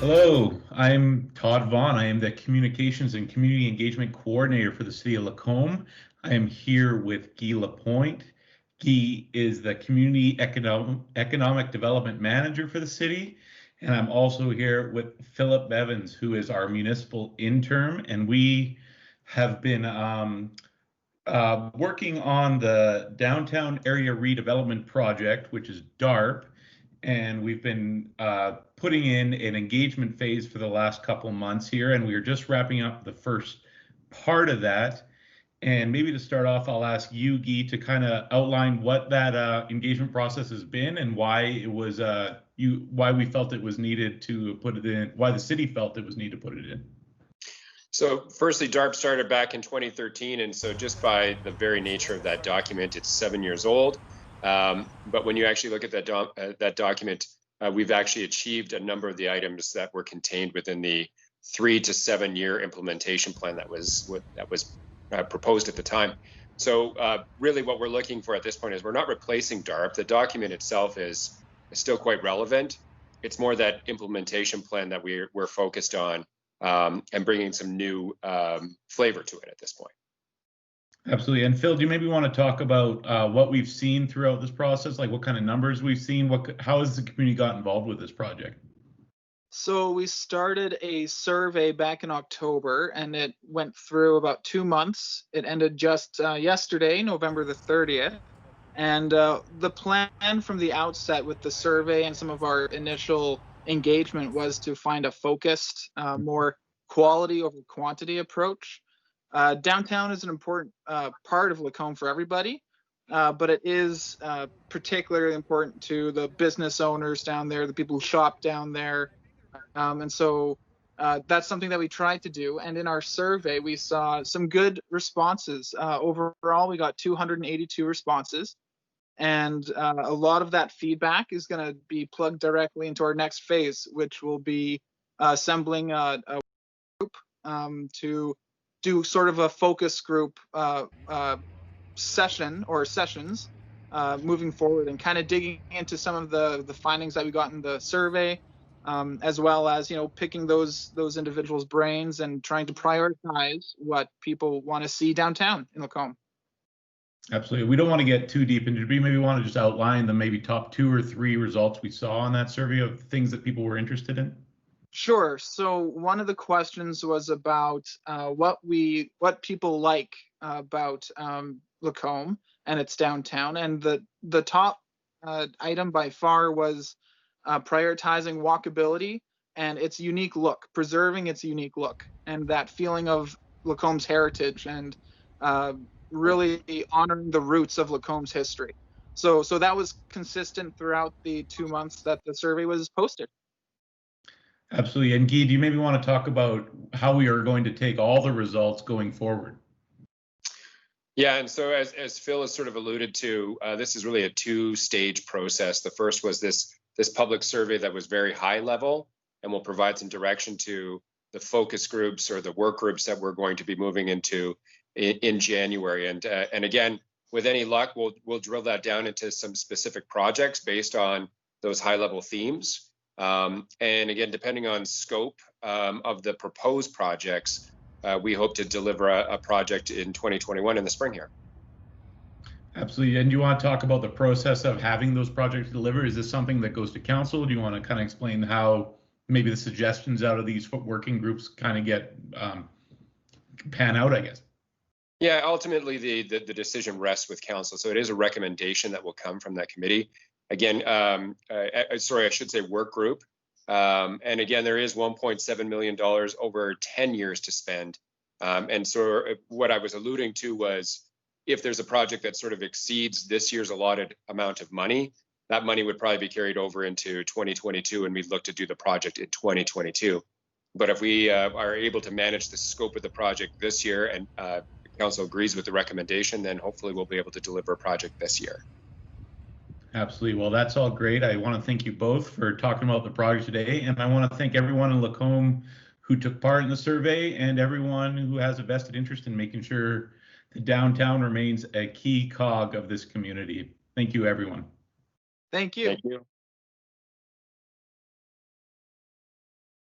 Hello, I'm Todd Vaughn. I am the Communications and Community Engagement Coordinator for the City of Lacombe. I am here with Guy Lapointe. Guy is the Community Economic Development Manager for the city. And I'm also here with Philip Bevins, who is our municipal intern. And we have been working on the Downtown Area Redevelopment Project, which is DARP, and we've been putting in an engagement phase for the last couple months here, and we are just wrapping up the first part of that. And maybe to start off, I'll ask you, Guy, to kind of outline what that engagement process has been and why it was why we felt it was needed to put it in, why the city felt it was needed to put it in. So firstly, DARP started back in 2013, and so just by the very nature of that document, it's 7 years old. But when you actually look at that document, we've actually achieved a number of the items that were contained within the 3 to 7 year implementation plan that was proposed at the time. So really what we're looking for at this point is we're not replacing DARP. The document itself is still quite relevant. It's more that implementation plan that we're focused on. And bringing some new flavor to it at this point. Absolutely. And Phil, do you maybe want to talk about what we've seen throughout this process, like what kind of numbers we've seen? How has the community got involved with this project? So we started a survey back in October, and it went through about 2 months. It ended just yesterday, November the 30th. And the plan from the outset with the survey and some of our initial engagement was to find a focused, more quality over quantity approach. Downtown is an important part of Lacombe for everybody, but it is particularly important to the business owners down there, the people who shop down there. And so that's something that we tried to do. And in our survey, we saw some good responses. Overall, we got 282 responses. And a lot of that feedback is going to be plugged directly into our next phase, which will be assembling a group to do sort of a focus group session or sessions moving forward, and kind of digging into some of the findings that we got in the survey, as well as picking those individuals' brains and trying to prioritize what people want to see downtown in Lacombe. Absolutely. We don't want to get too deep into it. We maybe want to just outline the maybe top 2 or 3 results we saw on that survey of things that people were interested in. Sure. So one of the questions was about what people like about Lacombe and its downtown, and the top item by far was prioritizing walkability and its unique look, preserving its unique look, and that feeling of Lacombe's heritage, and really honoring the roots of Lacombe's history. So that was consistent throughout the 2 months that the survey was posted. Absolutely. And Guy, do you maybe want to talk about how we are going to take all the results going forward? Yeah, and so as Phil has sort of alluded to, this is really a 2-stage process. The first was this public survey that was very high level and will provide some direction to the focus groups or the work groups that we're going to be moving into in January. And again, with any luck, we'll drill that down into some specific projects based on those high level themes. And again, depending on scope of the proposed projects, we hope to deliver a project in 2021 in the spring here. Absolutely. And do you want to talk about the process of having those projects delivered? Is this something that goes to council? Do you want to kind of explain how maybe the suggestions out of these working groups kind of get pan out, I guess? Yeah, ultimately the decision rests with council. So it is a recommendation that will come from that committee. Again, sorry, I should say work group. And again, there is $1.7 million over 10 years to spend. And so what I was alluding to was if there's a project that sort of exceeds this year's allotted amount of money, that money would probably be carried over into 2022, and we'd look to do the project in 2022. But if we are able to manage the scope of the project this year and council agrees with the recommendation, then hopefully we'll be able to deliver a project this year. Absolutely. Well, that's all great. I want to thank you both for talking about the project today. And I want to thank everyone in Lacombe who took part in the survey and everyone who has a vested interest in making sure the downtown remains a key cog of this community. Thank you, everyone. Thank you. Thank you.